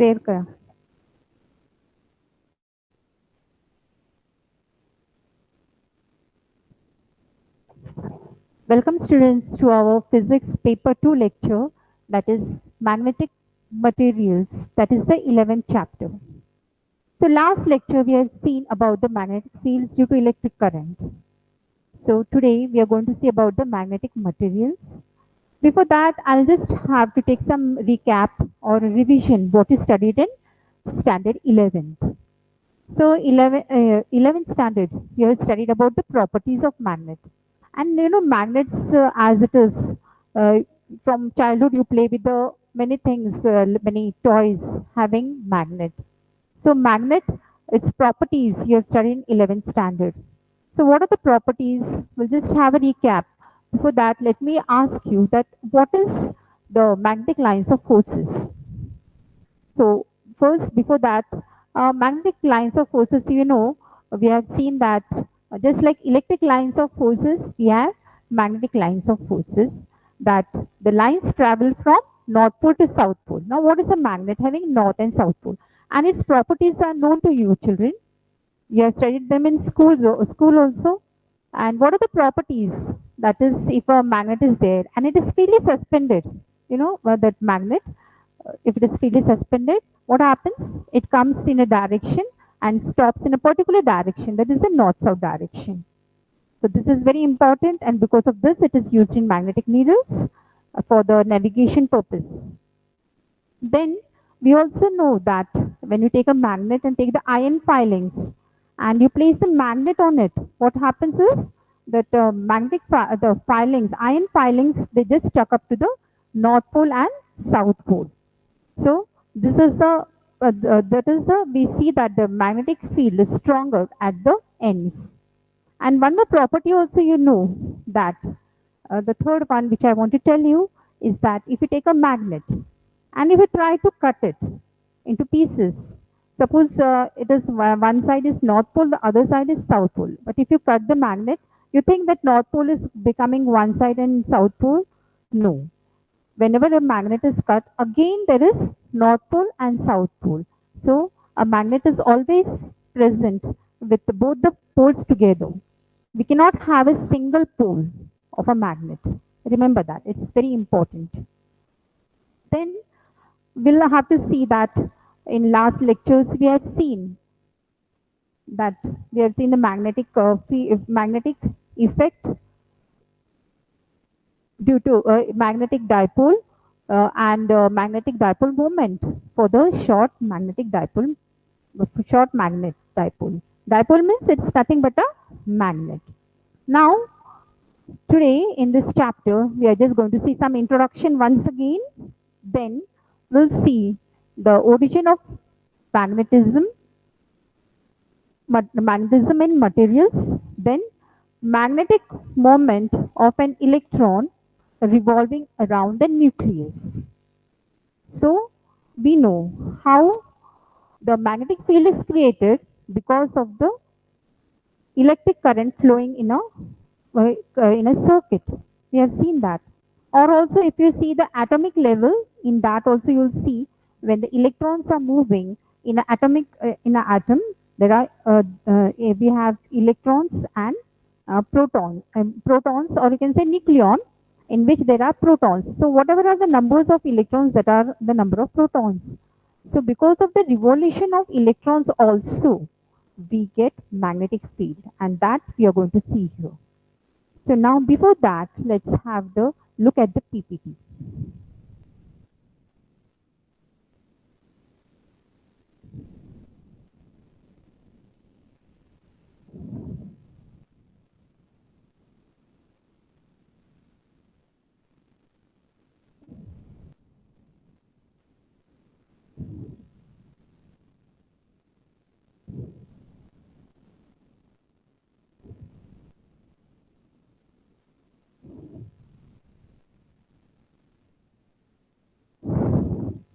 Prayer करा. Welcome students to our physics paper 2 lecture, that is magnetic materials, that is the 11th chapter. So last lecture we have seen about the magnetic fields due to electric current. So today we are going to see about the magnetic materials. Before that, I'll just have to take some recap or revision what is studied in standard 11th. So 11th standard, you have studied about the properties of magnet. And you know, magnets as it is, uh, from childhood you play with the many things, many toys having magnet. So magnet, its properties you have studied in 11th standard. So what are the properties? We'll just have a recap. Before that, let me ask you that what is the magnetic lines of forces? So first, before that, magnetic lines of forces, you know, we have seen that just like electric lines of forces, we have magnetic lines of forces that the lines travel from North Pole to South Pole. Now, what is a magnet having North and South Pole? And its properties are known to you, children. You have studied them in school also. And what are the properties? That is, if a magnet is there and it is freely suspended, you know, that magnet, if it is freely suspended, what happens? It comes in a direction and stops in a particular direction, that is the north-south direction. So this is very important, and because of this, it is used in magnetic needles for the navigation purpose. Then we also know that when you take a magnet and take the iron filings and you place the magnet on it, what happens is that the filings, iron filings, they just stuck up to the North Pole and South Pole. So this is that is the we see that the magnetic field is stronger at the ends. And one more property also you know that the third one which I want to tell you is that if you take a magnet and if you try to cut it into pieces, suppose it is one side is North Pole, the other side is South Pole. But if you cut the magnet, you think that North Pole is becoming one side and South Pole? No. Whenever a magnet is cut, again there is North Pole and South Pole. So a magnet is always present with both the poles together. We cannot have a single pole of a magnet. Remember that, it's very important. Then we'll have to see that in last lectures we have seen the magnetic effect due to magnetic dipole and magnetic dipole moment for the short magnet dipole. Dipole means it's nothing but a magnet. Now, today in this chapter, we are just going to see some introduction once again. Then we'll see the origin of magnetism, magnetism in materials, then magnetic moment of an electron revolving around the nucleus. So we know how the magnetic field is created because of the electric current flowing in a circuit. We have seen that. Or also if you see the atomic level, in that also you'll see when the electrons are moving in an atomic in an atom, there are we have electrons and protons, or you can say nucleon, in which there are protons. So whatever are the numbers of electrons, that are the number of protons. So because of the revolution of electrons also, we get magnetic field, and that we are going to see here. So now before that, let's have the look at the PPT.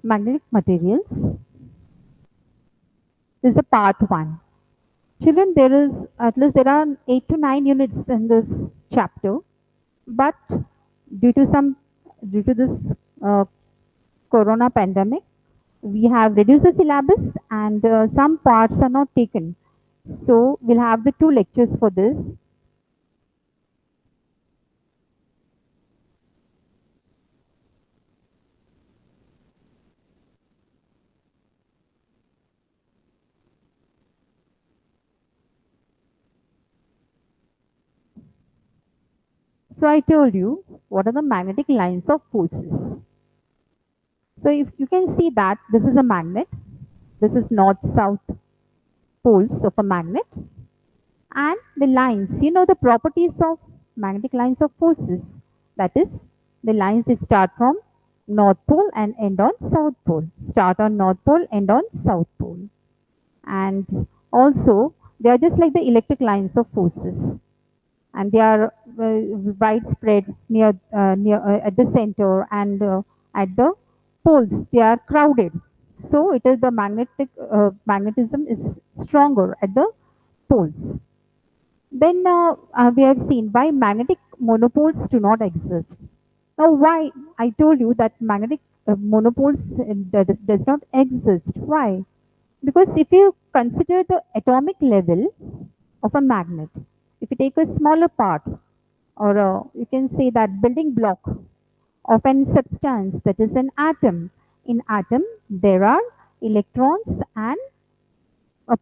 Magnetic materials. This is a part 1. Children, there are 8 to 9 units in this chapter, but due to this corona pandemic, we have reduced the syllabus and some parts are not taken. So we'll have the 2 lectures for this. So I told you what are the magnetic lines of forces. So if you can see that this is a magnet, this is north-south poles of a magnet, and the lines, you know the properties of magnetic lines of forces. That is, the lines they start from north pole and end on south pole. Start on north pole, end on south pole. And also, they are just like the electric lines of forces, and they are widespread near at the center and at the poles. They are crowded. So it is the magnetism is stronger at the poles. Then we have seen why magnetic monopoles do not exist. Now, why? I told you that magnetic monopoles does not exist. Why? Because if you consider the atomic level of a magnet, if you take a smaller part, or you can say that building block of an substance that is an atom, in atom there are electrons and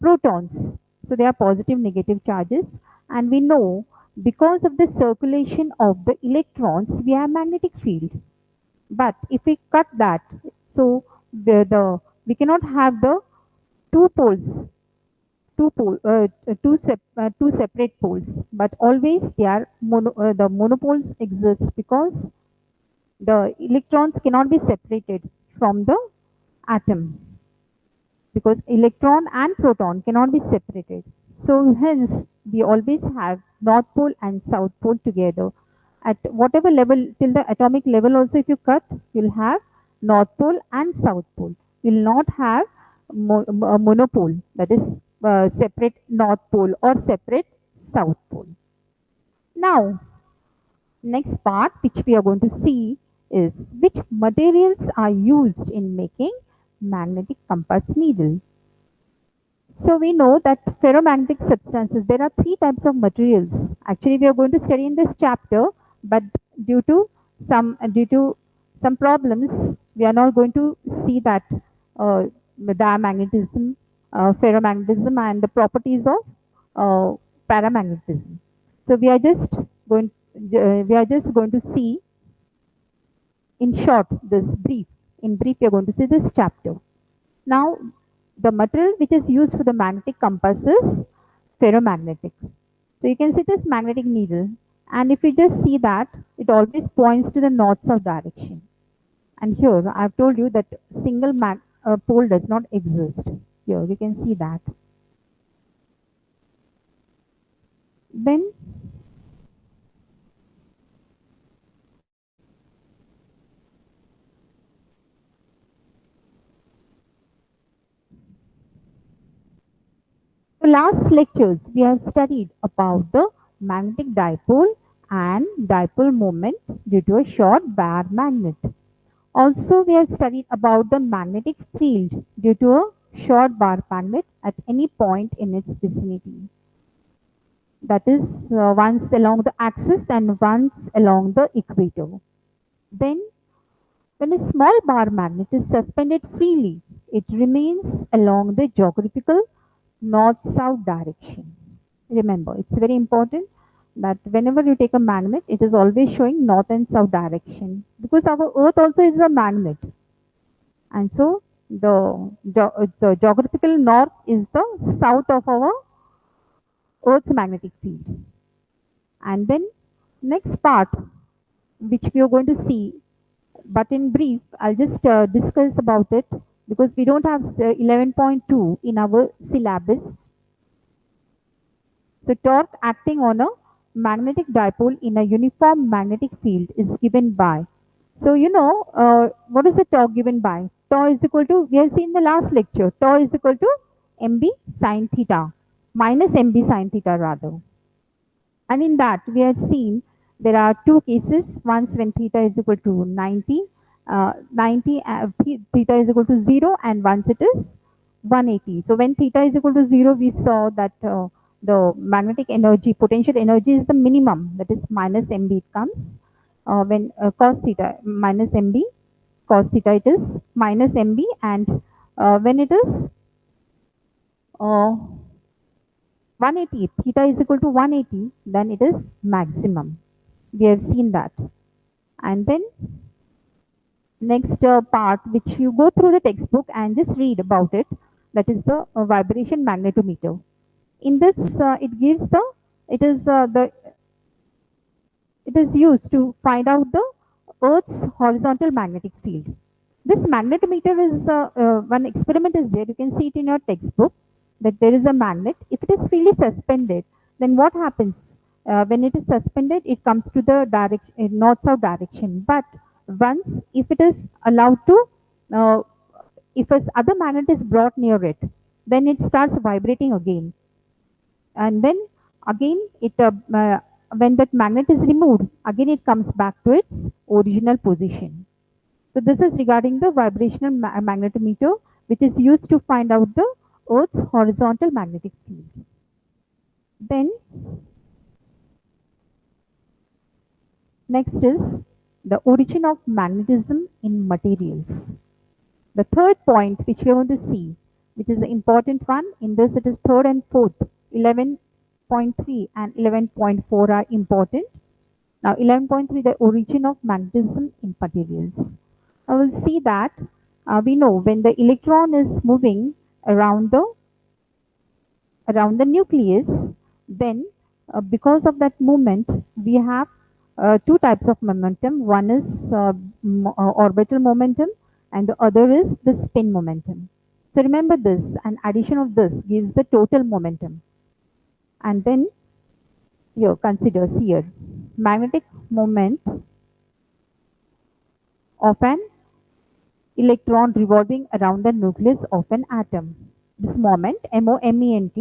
protons. So they are positive, negative charges. And we know because of the circulation of the electrons, we have magnetic field. But if we cut that, so we cannot have the two poles, two separate poles. But always they are the monopoles exist because the electrons cannot be separated from the atom, because electron and proton cannot be separated. So hence we always have north pole and south pole together. At whatever level, till the atomic level also if you cut, you'll have north pole and south pole. You'll not have a monopole, that is separate north pole or separate south pole. Now, next part which we are going to see is which materials are used in making magnetic compass needle. So we know that ferromagnetic substances, there are 3 types of materials. Actually, we are going to study in this chapter, but due to some problems, we are not going to see that the diamagnetism, ferromagnetism, and the properties of paramagnetism. So going we are just going to see in short this brief. In brief, we are going to see this chapter. Now, the material which is used for the magnetic compass is ferromagnetic. So you can see this magnetic needle, and if you just see that, it always points to the north-south direction. And here I have told you that single pole does not exist. Here you can see that. Then the last lectures we have studied about the magnetic dipole and dipole moment due to a short bar magnet. Also, we have studied about the magnetic field due to a short bar magnet at any point in its vicinity. That is, once along the axis and once along the equator. Then, when a small bar magnet is suspended freely, it remains along the geographical north-south direction. Remember, it's very important that whenever you take a magnet, it is always showing north and south direction, because our earth also is a magnet. And so the geographical north is the south of our earth's magnetic field. And then next part which we are going to see, but in brief I'll just discuss about it because we don't have 11.2 in our syllabus. So torque acting on a magnetic dipole in a uniform magnetic field is given by. So you know what is the torque given by? Tau is equal to, we have seen in the last lecture, tau is equal to mb sine theta minus mb sine theta rather. And in that we have seen there are 2 cases. Once when theta is equal to 90 90 theta is equal to 0, and once it is 180. So when theta is equal to 0, we saw that the magnetic energy, potential energy is the minimum, that is minus mb it comes. When cos theta minus mb, cos theta it is minus mb, and when it is 180, theta is equal to 180, then it is maximum. We have seen that. And then next part, which you go through the textbook and just read about it, that is the vibration magnetometer. In this, it gives the, it is the, it is used to find out the Earth's horizontal magnetic field. This magnetometer is one experiment is there. You can see it in your textbook that there is a magnet. If it is freely suspended, then what happens? When it is suspended, it comes to the direction, north-south direction. But once, if it is allowed to, if a other magnet is brought near it, then it starts vibrating again. And then again, when that magnet is removed, again it comes back to its original position. So this is regarding the vibrational magnetometer, which is used to find out the Earth's horizontal magnetic field. Then next is the origin of magnetism in materials. The third point which we are going to see, which is the important one, in this it is third and fourth, 11.3 and 11.4 are important. Now 11.3, the origin of magnetism in materials. I will see that we know when the electron is moving around the nucleus, then because of that movement, we have two types of momentum. One is orbital momentum, and the other is the spin momentum. So remember this, and addition of this gives the total momentum. And then here, consider here, magnetic moment of an electron revolving around the nucleus of an atom. This moment, moment,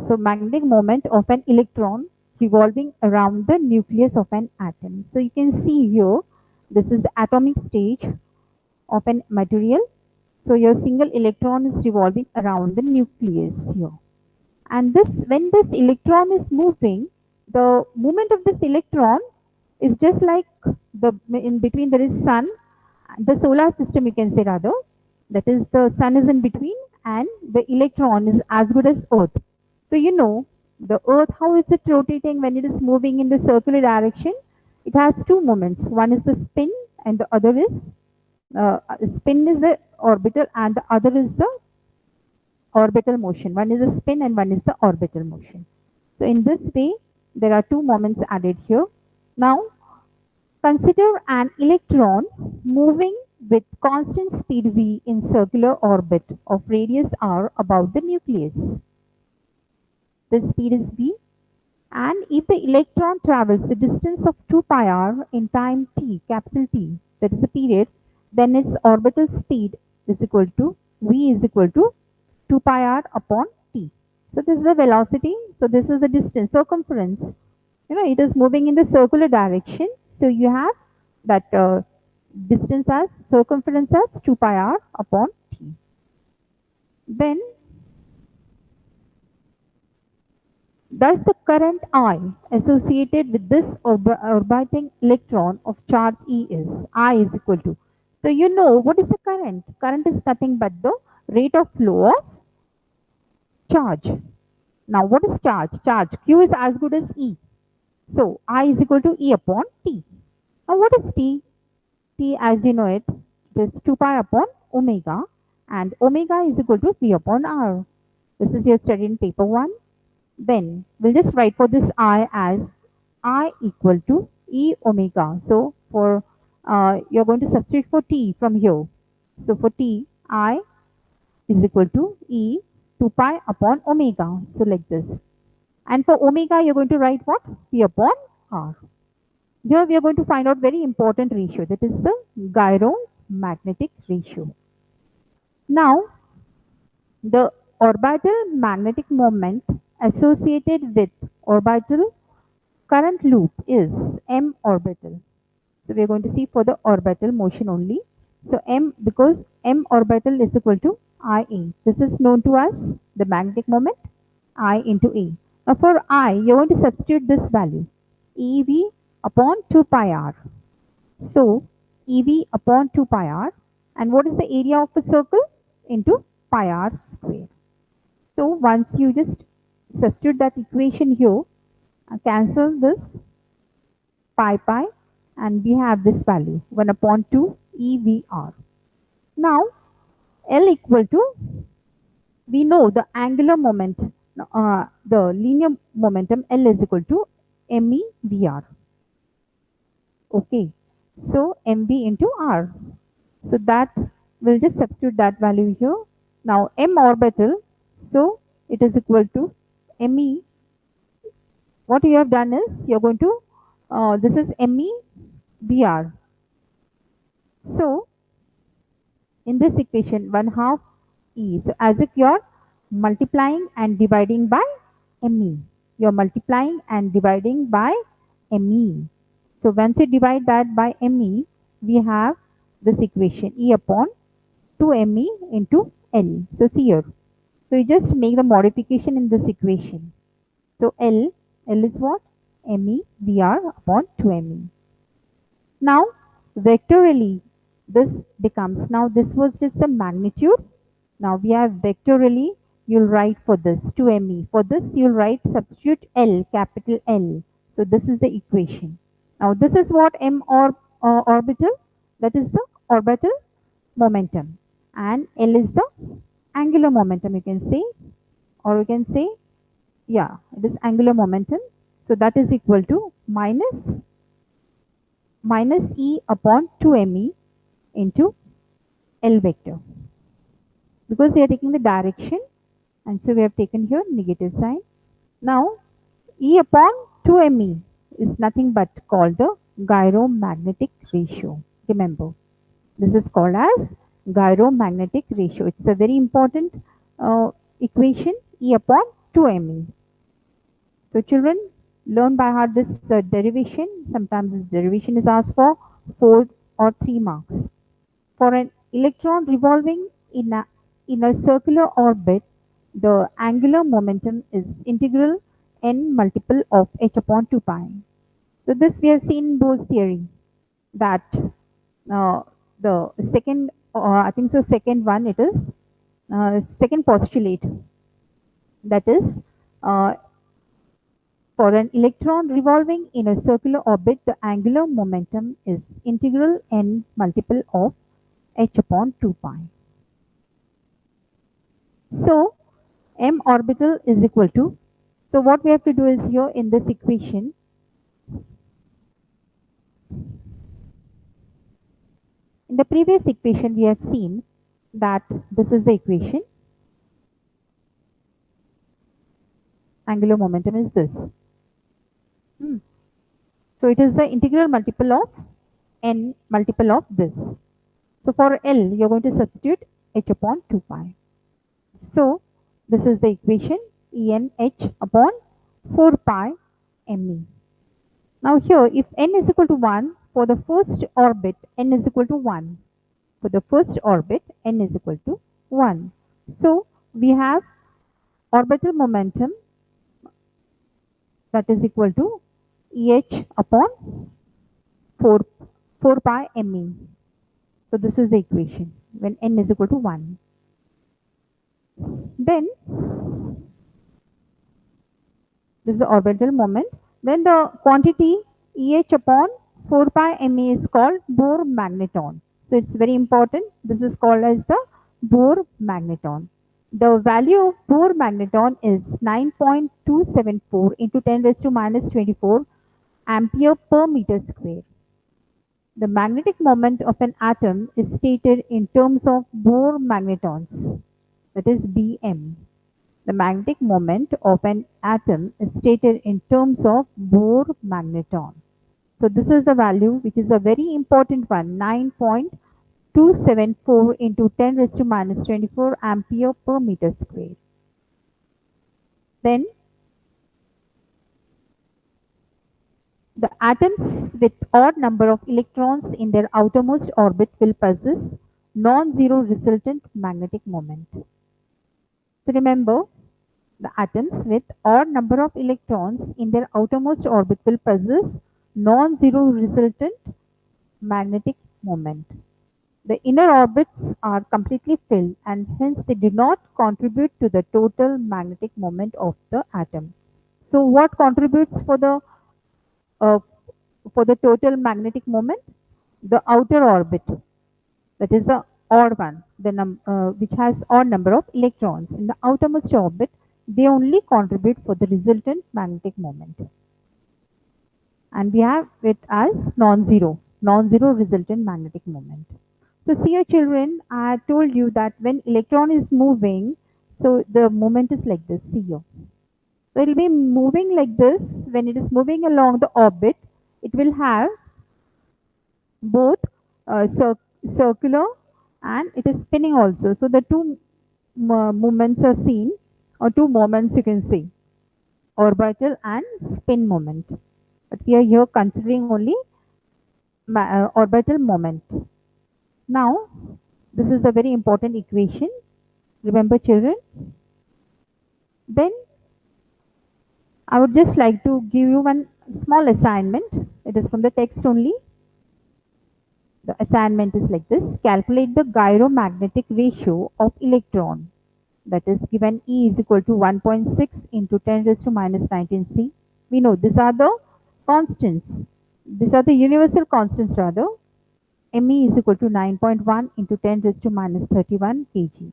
so magnetic moment of an electron revolving around the nucleus of an atom. So you can see here, this is the atomic stage of an material. So your single electron is revolving around the nucleus here. And this, when this electron is moving, the movement of this electron is just like the, in between there is sun, the solar system you can say rather, that is the sun is in between and the electron is as good as earth. So you know the earth, how is it rotating when it is moving in the circular direction? It has two moments. One is the spin and the other is spin is the orbital and the other is the orbital motion. One is the spin and one is the orbital motion. So in this way, there are two moments added here. Now consider an electron moving with constant speed v in circular orbit of radius r about the nucleus. The speed is v, and if the electron travels the distance of 2 pi r in time t, capital T, that is a period, then its orbital speed is equal to v is equal to 2 pi r upon t. So this is the velocity. So this is the distance, circumference. You know, it is moving in the circular direction. So you have that distance as circumference as 2 pi r upon t. Then thus the current I associated with this orbiting electron of charge E is I is equal to. So you know what is the current? Current is nothing but the rate of flow of charge. Now what is charge? Charge Q is as good as E. So I is equal to E upon T. Now what is T? T, as you know it, is 2 pi upon omega, and omega is equal to V upon R. This is your study in paper 1. Then we'll just write for this I as I equal to E omega. So for you're going to substitute for T from here. So for T, I is equal to E 2 pi upon omega. So like this. And for omega, you're going to write what? P upon R. Here we are going to find out very important ratio, that is the gyromagnetic ratio. Now, the orbital magnetic moment associated with orbital current loop is m orbital. So we are going to see for the orbital motion only. So m, because m orbital is equal to IA. This is known to us, the magnetic moment, I into A. Now for I, you're going to substitute this value, EV upon 2 pi r. So EV upon 2 pi r, and what is the area of a circle? Into pi r square. So once you just substitute that equation here, cancel this pi, and we have this value 1 upon 2 EVR. Now L equal to, we know the angular moment, the linear momentum L is equal to MEVR. Okay, so MV into R. So that we'll just substitute that value here. Now M orbital, so it is equal to ME. What you have done is you're going to, this is MEVR. So in this equation, 1/2 E. So as if you're multiplying and dividing by ME. You're multiplying and dividing by ME. So once you divide that by ME, we have this equation E upon 2ME into L. So see here. So you just make the modification in this equation. So L is what? ME VR upon 2ME. Now vectorially this becomes, now this was just the magnitude. Now we have vectorially, you'll write for this 2ME. For this you'll write, substitute L, capital L. So this is the equation. Now this is what M orbital, that is the orbital momentum, and L is the angular momentum, you can say, or you can say, yeah, it is angular momentum. So that is equal to minus E upon 2ME into L vector, because we are taking the direction, and so we have taken here negative sign. Now E upon 2ME is nothing but called the gyromagnetic ratio. Remember, this is called as gyromagnetic ratio. It's a very important equation, E upon 2ME. So children, learn by heart this derivation. Sometimes this derivation is asked for 4 or 3 marks. For an electron revolving in a circular orbit, the angular momentum is integral n multiple of h upon 2 pi. So this we have seen in Bohr's theory, that the second, I think so, second one, it is second postulate, that is, for an electron revolving in a circular orbit, the angular momentum is integral n multiple of h upon 2 pi. So m orbital is equal to, so what we have to do is here in this equation, in the previous equation we have seen that this is the equation, angular momentum is this. So it is the integral multiple of n multiple of this. So for L, you're going to substitute h upon 2 pi. So this is the equation, En h upon 4 pi me. Now here, if n is equal to 1, for the first orbit, n is equal to 1. For the first orbit, n is equal to 1. So we have orbital momentum, that is equal to Eh upon 4 pi me. So this is the equation when n is equal to 1. Then this is the orbital moment. Then the quantity Eh upon 4 pi me is called Bohr magneton. So it's very important. This is called as the Bohr magneton. The value of Bohr magneton is 9.274 into 10 raised to minus 24 ampere per meter square. The magnetic moment of an atom is stated in terms of Bohr magnetons, that is Bm. The magnetic moment of an atom is stated in terms of Bohr magneton. So this is the value, which is a very important one, 9.274 into 10 raised to minus 24 ampere per meter square. Then The atoms with odd number of electrons in their outermost orbit will possess non-zero resultant magnetic moment. So remember, the atoms with odd number of electrons in their outermost orbit will possess non-zero resultant magnetic moment. The inner orbits are completely filled and hence they do not contribute to the total magnetic moment of the atom. So what contributes uh, for the total magnetic moment? The outer orbit, that is the odd one, which has odd number of electrons in the outermost orbit, they only contribute for the resultant magnetic moment. And we have it as non-zero resultant magnetic moment. So see your children, I told you that when electron is moving, so the moment is like this, see here. So it will be moving like this. When it is moving along the orbit, it will have both circular and it is spinning also. So the two movements are seen, or two moments you can say, orbital and spin moment. But we are here considering only orbital moment. Now, this is a very important equation. Remember children? Then I would just like to give you one small assignment. It is from the text only. The assignment is like this. Calculate the gyromagnetic ratio of electron. That is given E is equal to 1.6 into 10 raised to minus 19 C. We know these are the constants. These are the universal constants rather. Me is equal to 9.1 into 10 raised to minus 31 kg.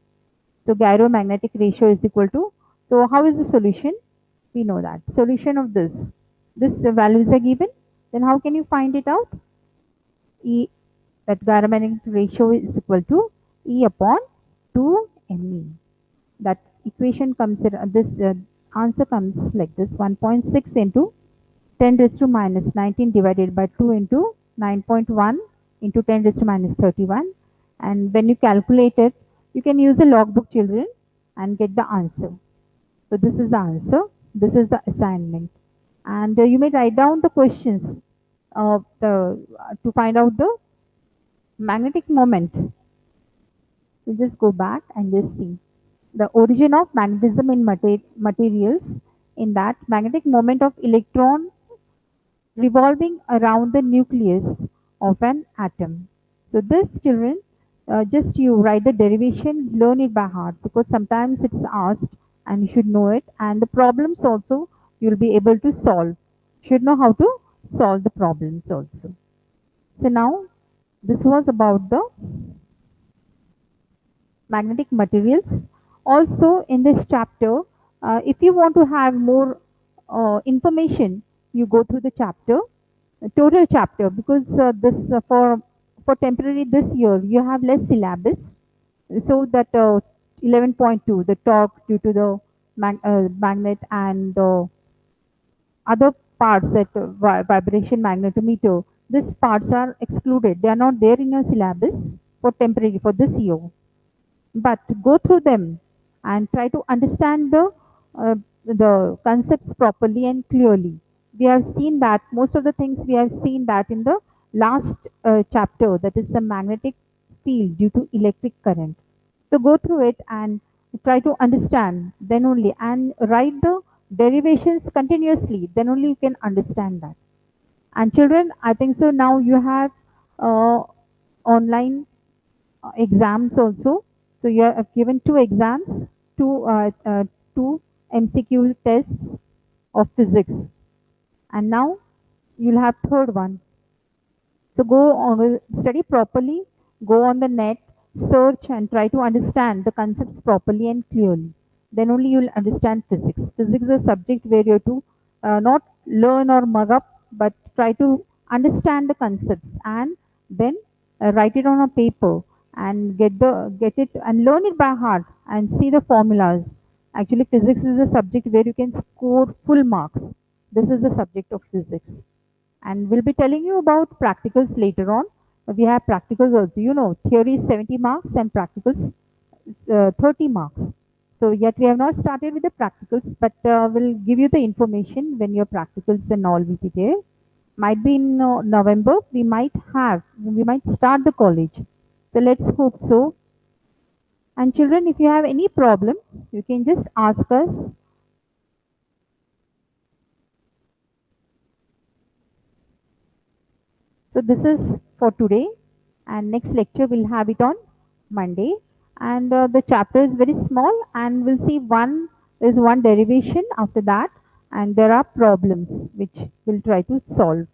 So gyromagnetic ratio is equal to, so how is the solution? We know that. Solution of this values are given. Then how can you find it out? E, that gyromagnetic ratio is equal to E upon 2 Me. That equation comes, this answer comes like this, 1.6 into 10 raised to minus 19 divided by 2 into 9.1 into 10 raised to minus 31. And when you calculate it, you can use a logbook children and get the answer. So this is the answer. This is the assignment. And you may write down the questions to find out the magnetic moment. So just go back and just see the origin of magnetism in materials. In that, magnetic moment of electron revolving around the nucleus of an atom. So this children, just you write the derivation, learn it by heart because sometimes it's asked and you should know it, and the problems also you'll be able to solve. You should know how to solve the problems also. So now this was about the magnetic materials. Also in this chapter, if you want to have more information, you go through the chapter, total chapter, because this for temporary this year you have less syllabus, so that 11.2, the torque due to the magnet and other parts that vibration magnetometer, these parts are excluded. They are not there in your syllabus for temporary for this year, but go through them and try to understand the concepts properly and clearly. We have seen that most of the things we have seen that in the last chapter, that is the magnetic field due to electric current. So go through it and try to understand, then only, and write the derivations continuously, then only you can understand that. And children, I think so now you have online exams also. So you are given two exams, two MCQ tests of physics, and now you'll have third one. So go on, study properly, go on the net, search and try to understand the concepts properly and clearly. Then only you'll understand physics. Physics is a subject where you have to not learn or mug up, but try to understand the concepts and then write it on a paper and get it and learn it by heart and see the formulas. Actually, physics is a subject where you can score full marks. This is the subject of physics, and we'll be telling you about practicals later on. We have practicals also, you know, theory is 70 marks and practicals 30 marks. So yet we have not started with the practicals, but we'll give you the information when your practicals and all will be there. Might be in November, we might start the college. So let's hope so. And children, if you have any problem, you can just ask us. So this is for today, and next lecture we'll have it on Monday. And the chapter is very small, and we'll see there's one derivation after that, and there are problems which we'll try to solve.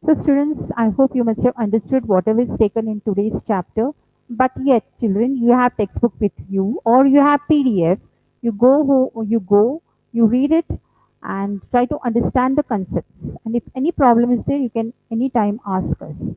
So students, I hope you must have understood whatever is taken in today's chapter. But yet, children, you have textbook with you or you have PDF. You read it and try to understand the concepts. And if any problem is there, you can anytime ask us.